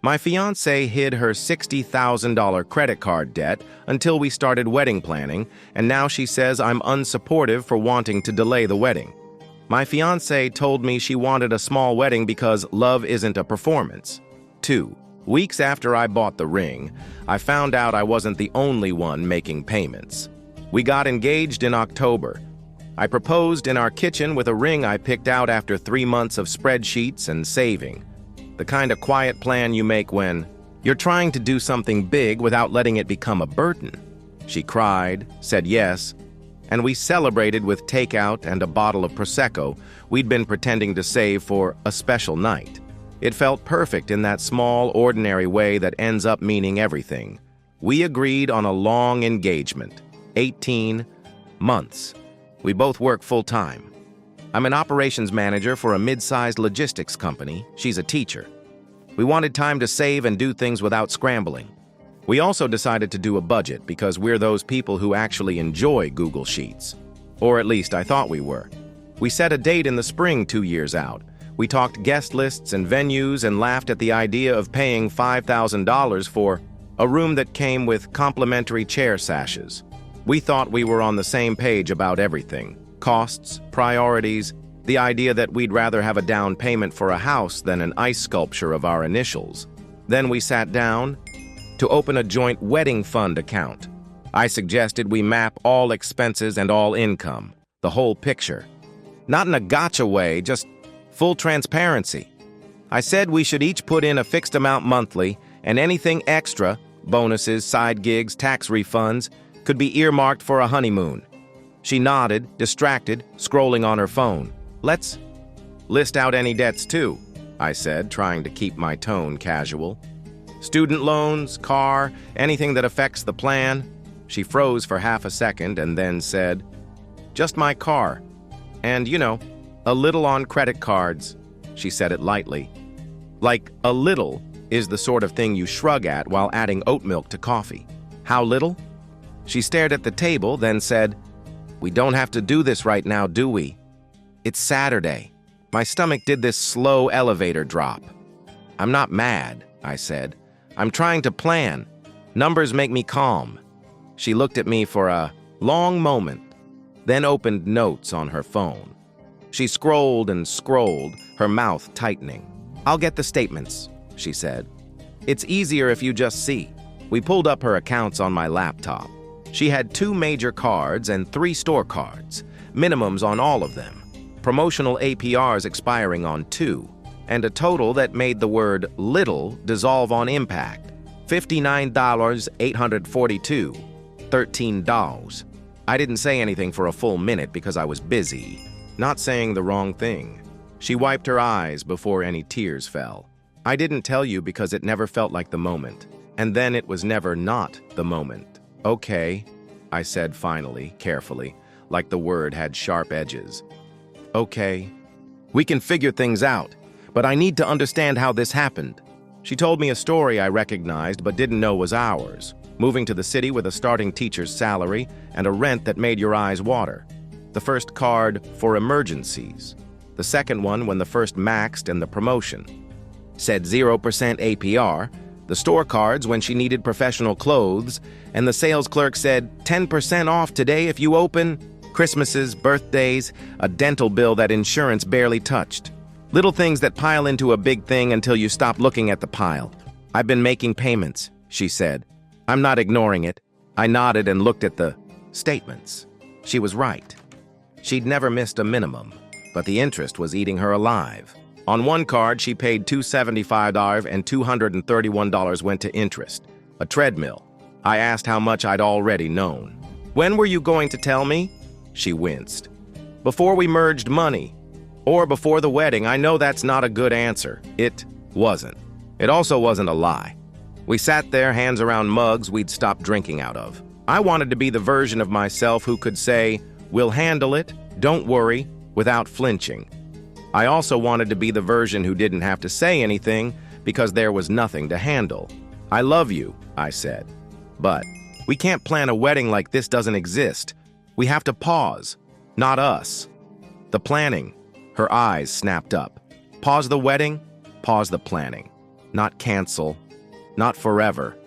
My fiancée hid her $60,000 credit card debt until we started wedding planning, and now she says I'm unsupportive for wanting to delay the wedding. My fiancée told me she wanted a small wedding because love isn't a performance. 2 weeks after I bought the ring, I found out I wasn't the only one making payments. We got engaged in October. I proposed in our kitchen with a ring I picked out after 3 months of spreadsheets and saving. The kind of quiet plan you make when you're trying to do something big without letting it become a burden. She cried, said yes, and we celebrated with takeout and a bottle of Prosecco we'd been pretending to save for a special night. It felt perfect in that small, ordinary way that ends up meaning everything. We agreed on a long engagement, 18 months. We both work full-time. I'm an operations manager for a mid-sized logistics company. She's a teacher. We wanted time to save and do things without scrambling. We also decided to do a budget because we're those people who actually enjoy Google Sheets. Or at least I thought we were. We set a date in the spring 2 years out. We talked guest lists and venues and laughed at the idea of paying $5,000 for a room that came with complimentary chair sashes. We thought we were on the same page about everything. Costs, priorities, the idea that we'd rather have a down payment for a house than an ice sculpture of our initials. Then we sat down to open a joint wedding fund account. I suggested we map all expenses and all income, the whole picture. Not in a gotcha way, just full transparency. I said we should each put in a fixed amount monthly, and anything extra, bonuses, side gigs, tax refunds, could be earmarked for a honeymoon. She nodded, distracted, scrolling on her phone. Let's list out any debts too, I said, trying to keep my tone casual. Student loans, car, anything that affects the plan. She froze for half a second and then said, just my car. And, a little on credit cards. She said it lightly. Like, a little is the sort of thing you shrug at while adding oat milk to coffee. How little? She stared at the table, then said, we don't have to do this right now, do we? It's Saturday. My stomach did this slow elevator drop. I'm not mad, I said. I'm trying to plan. Numbers make me calm. She looked at me for a long moment, then opened notes on her phone. She scrolled and scrolled, her mouth tightening. I'll get the statements, she said. It's easier if you just see. We pulled up her accounts on my laptop. She had 2 major cards and 3 store cards, minimums on all of them, promotional APRs expiring on 2, and a total that made the word little dissolve on impact, $59,842, $13. I didn't say anything for a full minute because I was busy, not saying the wrong thing. She wiped her eyes before any tears fell. I didn't tell you because it never felt like the moment, and then it was never not the moment. Okay, I said finally, carefully, like the word had sharp edges. Okay, we can figure things out, but I need to understand how this happened. She told me a story I recognized but didn't know was ours, moving to the city with a starting teacher's salary and a rent that made your eyes water. The first card for emergencies. The second one when the first maxed and the promotion. Said 0% APR, the store cards when she needed professional clothes, and the sales clerk said 10% off today if you open, Christmases, birthdays, a dental bill that insurance barely touched. Little things that pile into a big thing until you stop looking at the pile. I've been making payments, she said. I'm not ignoring it. I nodded and looked at the statements. She was right. She'd never missed a minimum, but the interest was eating her alive. On one card, she paid $275 and $231 went to interest, a treadmill. I asked how much I'd already known. When were you going to tell me? She winced. Before we merged money, or before the wedding. I know that's not a good answer. It wasn't. It also wasn't a lie. We sat there, hands around mugs we'd stopped drinking out of. I wanted to be the version of myself who could say, we'll handle it, don't worry, without flinching. I also wanted to be the version who didn't have to say anything because there was nothing to handle. I love you, I said. But we can't plan a wedding like this doesn't exist. We have to pause, not us. The planning. Her eyes snapped up. Pause the wedding, pause the planning. not cancel, not forever.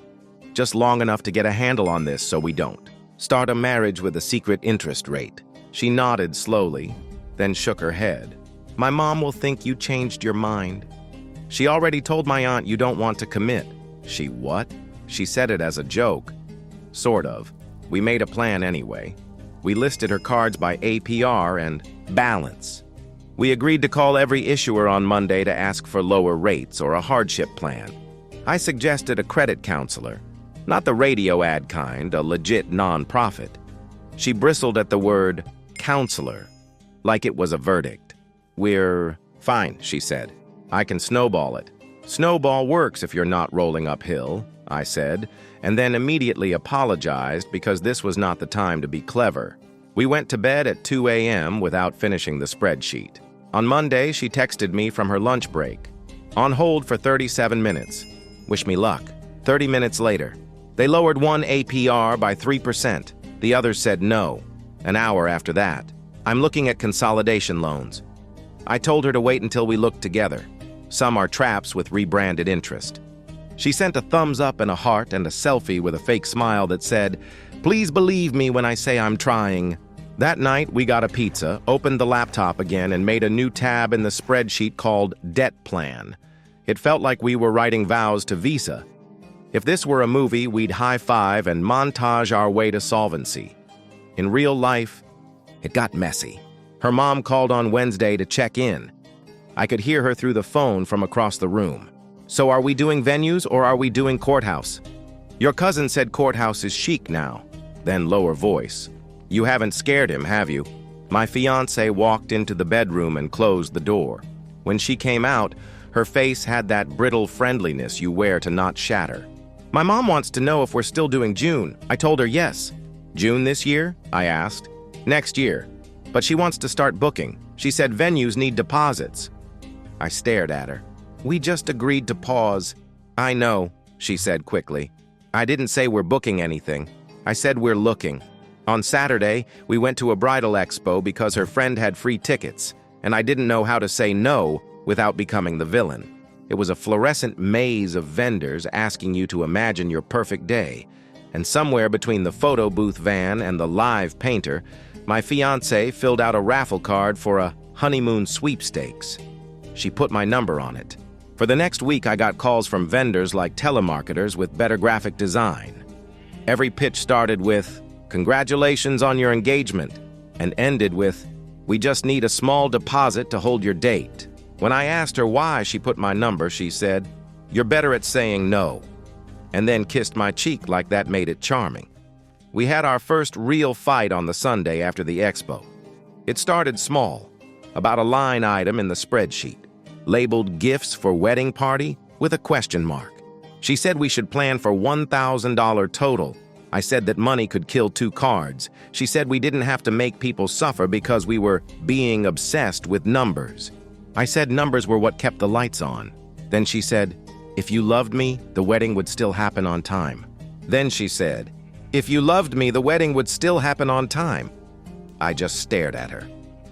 Just long enough to get a handle on this so we don't start a marriage with a secret interest rate. She nodded slowly, then shook her head. My mom will think you changed your mind. She already told my aunt you don't want to commit. She what? She said it as a joke. Sort of. We made a plan anyway. We listed her cards by APR and balance. We agreed to call every issuer on Monday to ask for lower rates or a hardship plan. I suggested a credit counselor, not the radio ad kind, a legit non-profit. She bristled at the word counselor, like it was a verdict. We're fine, she said. I can snowball it. Snowball works if you're not rolling uphill, I said, and then immediately apologized because this was not the time to be clever. We went to bed at 2 a.m. without finishing the spreadsheet. On Monday, she texted me from her lunch break. On hold for 37 minutes. Wish me luck. 30 minutes later. They lowered one APR by 3%. The others said no. An hour after that. I'm looking at consolidation loans. I told her to wait until we looked together. Some are traps with rebranded interest. She sent a thumbs up and a heart and a selfie with a fake smile that said, "Please believe me when I say I'm trying." That night, we got a pizza, opened the laptop again, and made a new tab in the spreadsheet called Debt Plan. It felt like we were writing vows to Visa. If this were a movie, we'd high-five and montage our way to solvency. In real life, it got messy. Her mom called on Wednesday to check in. I could hear her through the phone from across the room. So are we doing venues or are we doing courthouse? Your cousin said courthouse is chic now. Then lower voice. You haven't scared him, have you? My fiancé walked into the bedroom and closed the door. When she came out, her face had that brittle friendliness you wear to not shatter. My mom wants to know if we're still doing June. I told her yes. June this year? I asked. Next year. But she wants to start booking. She said venues need deposits. I stared at her. We just agreed to pause. I know, she said quickly. I didn't say we're booking anything. I said we're looking. On Saturday, we went to a bridal expo because her friend had free tickets, and I didn't know how to say no without becoming the villain. It was a fluorescent maze of vendors asking you to imagine your perfect day, and somewhere between the photo booth van and the live painter, my fiancé filled out a raffle card for a honeymoon sweepstakes. She put my number on it. For the next week, I got calls from vendors like telemarketers with better graphic design. Every pitch started with, "Congratulations on your engagement," and ended with, "We just need a small deposit to hold your date." When I asked her why she put my number, she said, "You're better at saying no," and then kissed my cheek like that made it charming. We had our first real fight on the Sunday after the expo. It started small, about a line item in the spreadsheet, labeled gifts for wedding party with a question mark. She said we should plan for $1,000 total. I said that money could kill 2 cards. She said we didn't have to make people suffer because we were being obsessed with numbers. I said numbers were what kept the lights on. Then she said, if you loved me, the wedding would still happen on time. Then she said, if you loved me, the wedding would still happen on time. I just stared at her.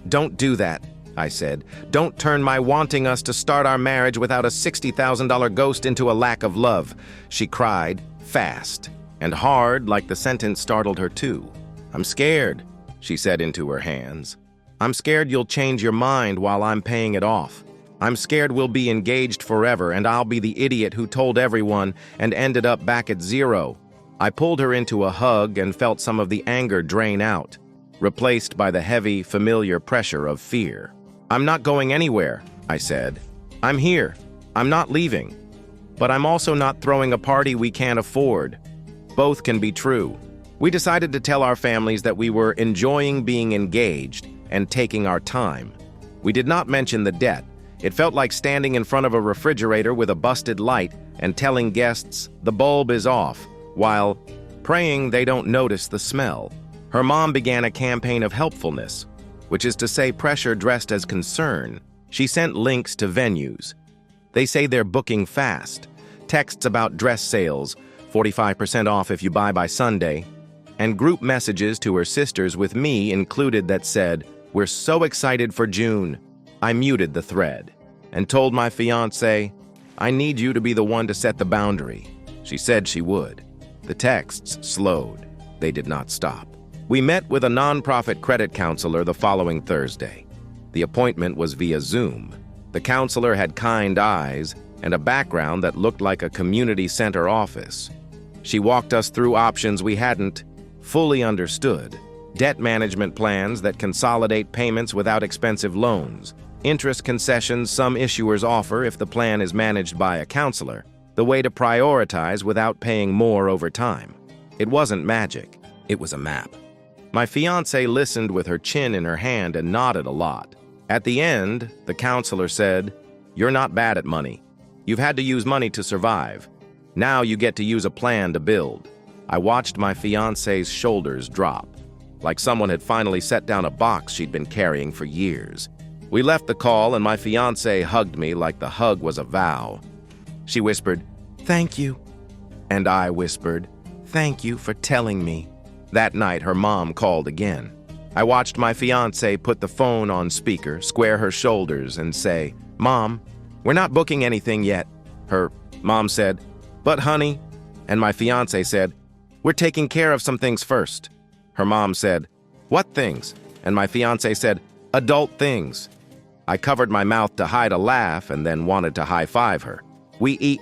Don't do that, I said. Don't turn my wanting us to start our marriage without a $60,000 ghost into a lack of love. She cried, fast and hard, like the sentence startled her too. I'm scared, she said into her hands. I'm scared you'll change your mind while I'm paying it off. I'm scared we'll be engaged forever and I'll be the idiot who told everyone and ended up back at zero. I pulled her into a hug and felt some of the anger drain out, replaced by the heavy, familiar pressure of fear. I'm not going anywhere, I said. I'm here. I'm not leaving. But I'm also not throwing a party we can't afford. Both can be true. We decided to tell our families that we were enjoying being engaged and taking our time. We did not mention the debt. It felt like standing in front of a refrigerator with a busted light and telling guests the bulb is off, while praying they don't notice the smell. Her mom began a campaign of helpfulness, which is to say pressure dressed as concern. She sent links to venues. They say they're booking fast, texts about dress sales, 45% off if you buy by Sunday, and group messages to her sisters with me included that said, we're so excited for June. I muted the thread and told my fiancé, I need you to be the one to set the boundary. She said she would. The texts slowed. They did not stop. We met with a nonprofit credit counselor the following Thursday. The appointment was via Zoom. The counselor had kind eyes and a background that looked like a community center office. She walked us through options we hadn't fully understood. Debt management plans that consolidate payments without expensive loans. Interest concessions some issuers offer if the plan is managed by a counselor. The way to prioritize without paying more over time. It wasn't magic. It was a map. My fiancée listened with her chin in her hand and nodded a lot. At the end, the counselor said, "You're not bad at money. You've had to use money to survive. Now you get to use a plan to build." I watched my fiancé's shoulders drop, like someone had finally set down a box she'd been carrying for years. We left the call and my fiancée hugged me like the hug was a vow. She whispered, "Thank you." And I whispered, "Thank you for telling me." That night, her mom called again. I watched my fiancée put the phone on speaker, square her shoulders, and say, "Mom, we're not booking anything yet." Her mom said, "But honey," and my fiancé said, "We're taking care of some things first." Her mom said, "What things?" And my fiancé said, "Adult things." I covered my mouth to hide a laugh and then wanted to high-five her. We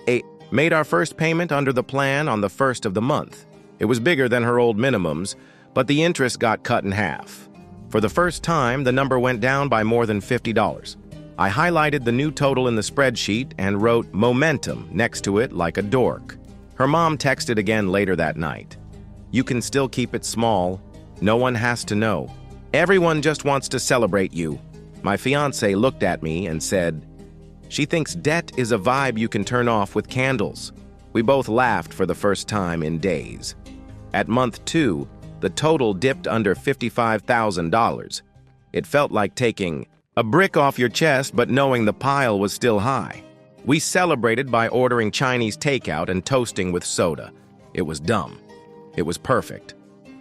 made our first payment under the plan on the 1st of the month. It was bigger than her old minimums, but the interest got cut in half. For the first time, the number went down by more than $50. I highlighted the new total in the spreadsheet and wrote "Momentum" next to it like a dork. Her mom texted again later that night. "You can still keep it small. No one has to know. Everyone just wants to celebrate you." My fiancé looked at me and said, "She thinks debt is a vibe you can turn off with candles." We both laughed for the first time in days. At month 2, the total dipped under $55,000. It felt like taking a brick off your chest but knowing the pile was still high. We celebrated by ordering Chinese takeout and toasting with soda. It was dumb. It was perfect.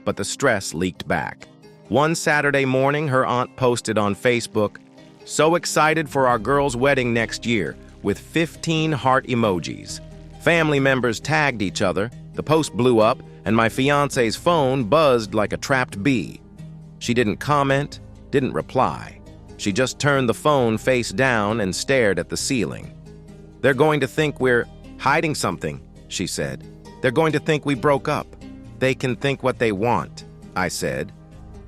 But the stress leaked back. One Saturday morning, her aunt posted on Facebook, "So excited for our girl's wedding next year," with 15 heart emojis. Family members tagged each other, the post blew up, and my fiancé's phone buzzed like a trapped bee. She didn't comment, didn't reply. She just turned the phone face down and stared at the ceiling. "They're going to think we're hiding something," she said. "They're going to think we broke up." "They can think what they want," I said,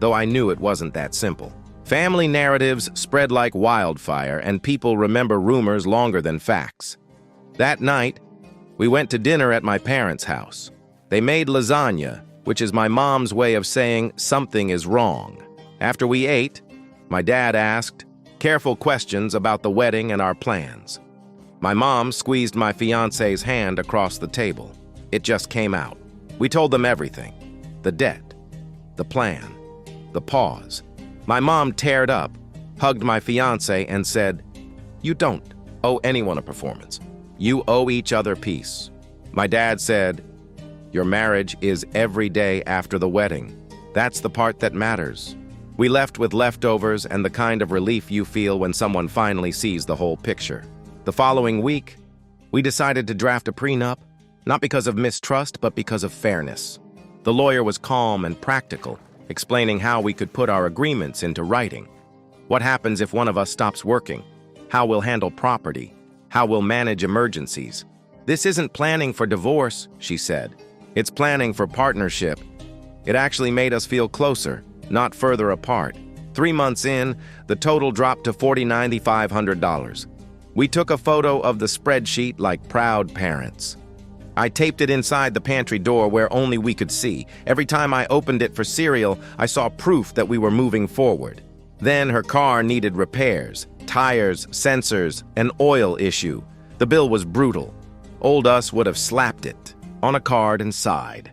though I knew it wasn't that simple. Family narratives spread like wildfire, and people remember rumors longer than facts. That night, we went to dinner at my parents' house. They made lasagna, which is my mom's way of saying something is wrong. After we ate, my dad asked careful questions about the wedding and our plans. My mom squeezed my fiancé's hand across the table. It just came out. We told them everything. The debt, the plan, the pause. My mom teared up, hugged my fiancé, and said, "You don't owe anyone a performance. You owe each other peace." My dad said, "Your marriage is every day after the wedding. That's the part that matters." We left with leftovers and the kind of relief you feel when someone finally sees the whole picture. The following week, we decided to draft a prenup, not because of mistrust, but because of fairness. The lawyer was calm and practical, explaining how we could put our agreements into writing. What happens if one of us stops working? How we'll handle property? How we'll manage emergencies? "This isn't planning for divorce," she said. "It's planning for partnership." It actually made us feel closer, not further apart. 3 months in, the total dropped to $49,500. We took a photo of the spreadsheet like proud parents. I taped it inside the pantry door where only we could see. Every time I opened it for cereal, I saw proof that we were moving forward. Then her car needed repairs, tires, sensors, an oil issue. The bill was brutal. Old us would have slapped it on a card and sighed.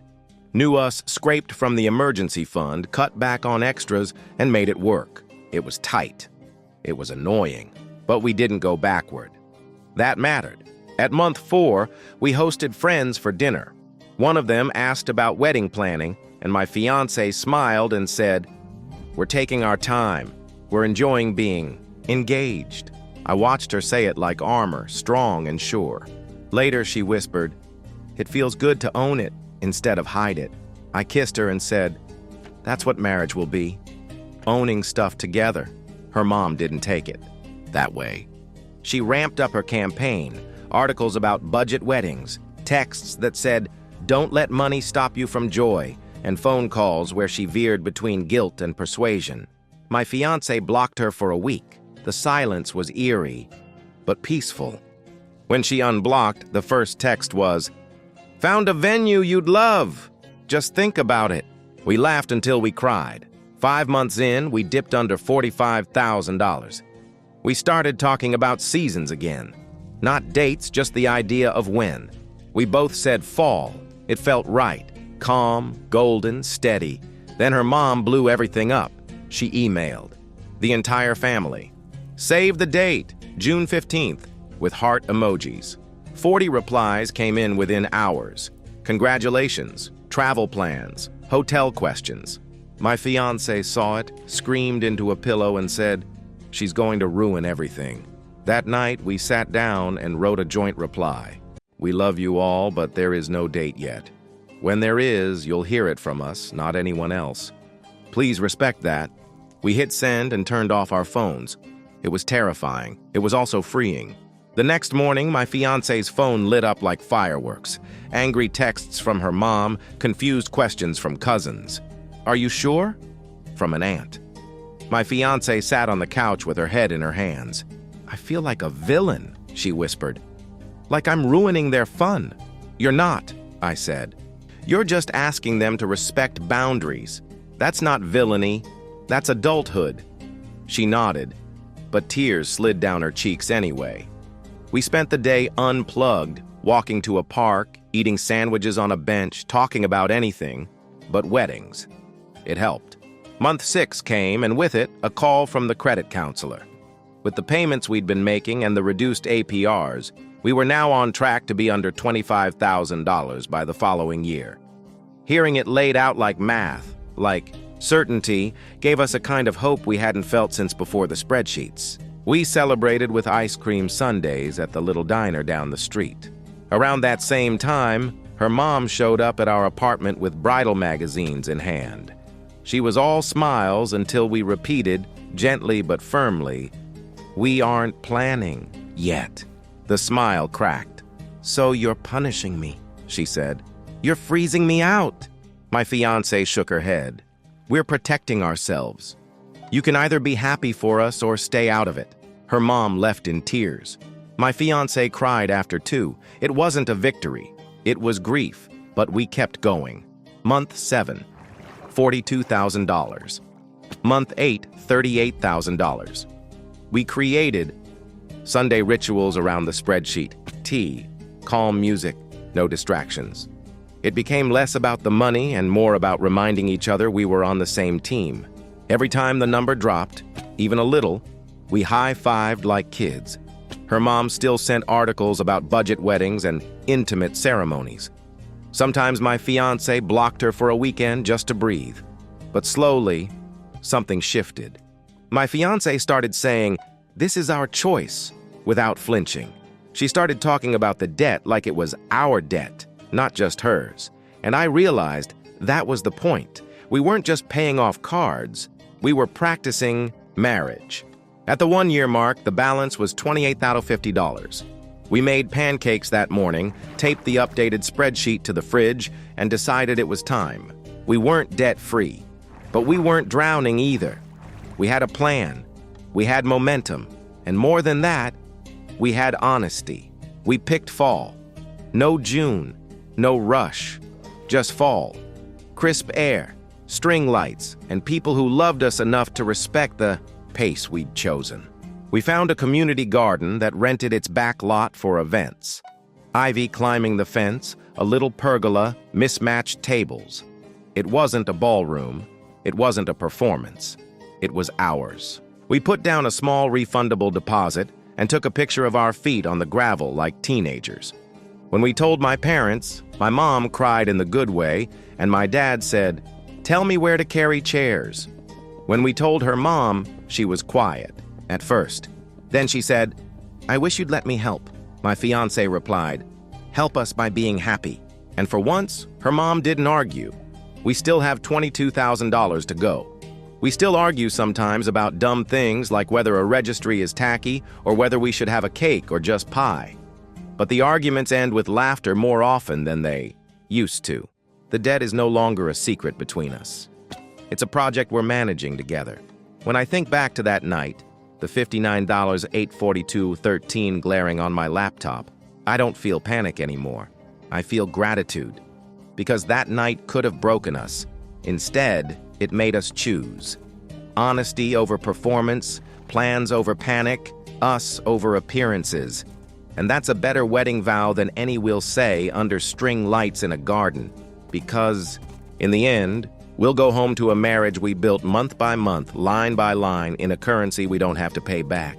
New us scraped from the emergency fund, cut back on extras, and made it work. It was tight. It was annoying, but we didn't go backward. That mattered. At month 4, we hosted friends for dinner. One of them asked about wedding planning, and my fiancé smiled and said, "We're taking our time. We're enjoying being engaged." I watched her say it like armor, strong and sure. Later, she whispered, "It feels good to own it instead of hide it." I kissed her and said, "That's what marriage will be. Owning stuff together." Her mom didn't take it that way. She ramped up her campaign, articles about budget weddings, texts that said, "Don't let money stop you from joy," and phone calls where she veered between guilt and persuasion. My fiancé blocked her for a week. The silence was eerie, but peaceful. When she unblocked, the first text was, "Found a venue you'd love. Just think about it." We laughed until we cried. 5 months in, we dipped under $45,000. We started talking about seasons again. Not dates, just the idea of when. We both said fall. It felt right. Calm, golden, steady. Then her mom blew everything up. She emailed the entire family. "Save the date, June 15th, with heart emojis. 40 replies came in within hours. Congratulations, travel plans, hotel questions. My fiancé saw it, screamed into a pillow and said, "She's going to ruin everything." That night, we sat down and wrote a joint reply. "We love you all, but there is no date yet. When there is, you'll hear it from us, not anyone else. Please respect that." We hit send and turned off our phones. It was terrifying. It was also freeing. The next morning, my fiancé's phone lit up like fireworks. Angry texts from her mom, confused questions from cousins. "Are you sure?" from an aunt. My fiancé sat on the couch with her head in her hands. "I feel like a villain," she whispered. "Like I'm ruining their fun." "You're not," I said. "You're just asking them to respect boundaries. That's not villainy. That's adulthood." She nodded, but tears slid down her cheeks anyway. We spent the day unplugged, walking to a park, eating sandwiches on a bench, talking about anything but weddings. It helped. Month 6 came, and with it, a call from the credit counselor. With the payments we'd been making and the reduced APRs, we were now on track to be under $25,000 by the following year. Hearing it laid out like math, like certainty, gave us a kind of hope we hadn't felt since before the spreadsheets. We celebrated with ice cream sundaes at the little diner down the street. Around that same time, her mom showed up at our apartment with bridal magazines in hand. She was all smiles until we repeated, gently but firmly, "We aren't planning yet." The smile cracked. "So you're punishing me," she said. "You're freezing me out." My fiancé shook her head. "We're protecting ourselves. You can either be happy for us or stay out of it." Her mom left in tears. My fiancé cried after 2. It wasn't a victory. It was grief, but we kept going. Month 7, $42,000. Month 8, $38,000. We created Sunday rituals around the spreadsheet. Tea, calm music, no distractions. It became less about the money and more about reminding each other we were on the same team. Every time the number dropped, even a little, we high-fived like kids. Her mom still sent articles about budget weddings and intimate ceremonies. Sometimes my fiancé blocked her for a weekend just to breathe. But slowly, something shifted. My fiancé started saying, "This is our choice," without flinching. She started talking about the debt like it was our debt, not just hers. And I realized that was the point. We weren't just paying off cards. We were practicing marriage. At the 1-year mark, the balance was $28,050. We made pancakes that morning, taped the updated spreadsheet to the fridge, and decided it was time. We weren't debt-free, but we weren't drowning either. We had a plan. We had momentum. And more than that, we had honesty. We picked fall. No June, no rush, just fall. Crisp air, string lights, and people who loved us enough to respect the pace we'd chosen. We found a community garden that rented its back lot for events. Ivy climbing the fence, a little pergola, mismatched tables. It wasn't a ballroom. It wasn't a performance. It was ours. We put down a small refundable deposit and took a picture of our feet on the gravel like teenagers. When we told my parents, my mom cried in the good way, and my dad said, "Tell me where to carry chairs." When we told her mom, she was quiet at first. Then she said, "I wish you'd let me help." My fiancé replied, "Help us by being happy." And for once, her mom didn't argue. We still have $22,000 to go. We still argue sometimes about dumb things like whether a registry is tacky or whether we should have a cake or just pie. But the arguments end with laughter more often than they used to. The debt is no longer a secret between us. It's a project we're managing together. When I think back to that night, the $59, $842.13 glaring on my laptop, I don't feel panic anymore. I feel gratitude. Because that night could have broken us. Instead, it made us choose. Honesty over performance, plans over panic, us over appearances. And that's a better wedding vow than any we'll say under string lights in a garden. Because, in the end, we'll go home to a marriage we built month by month, line by line, in a currency we don't have to pay back.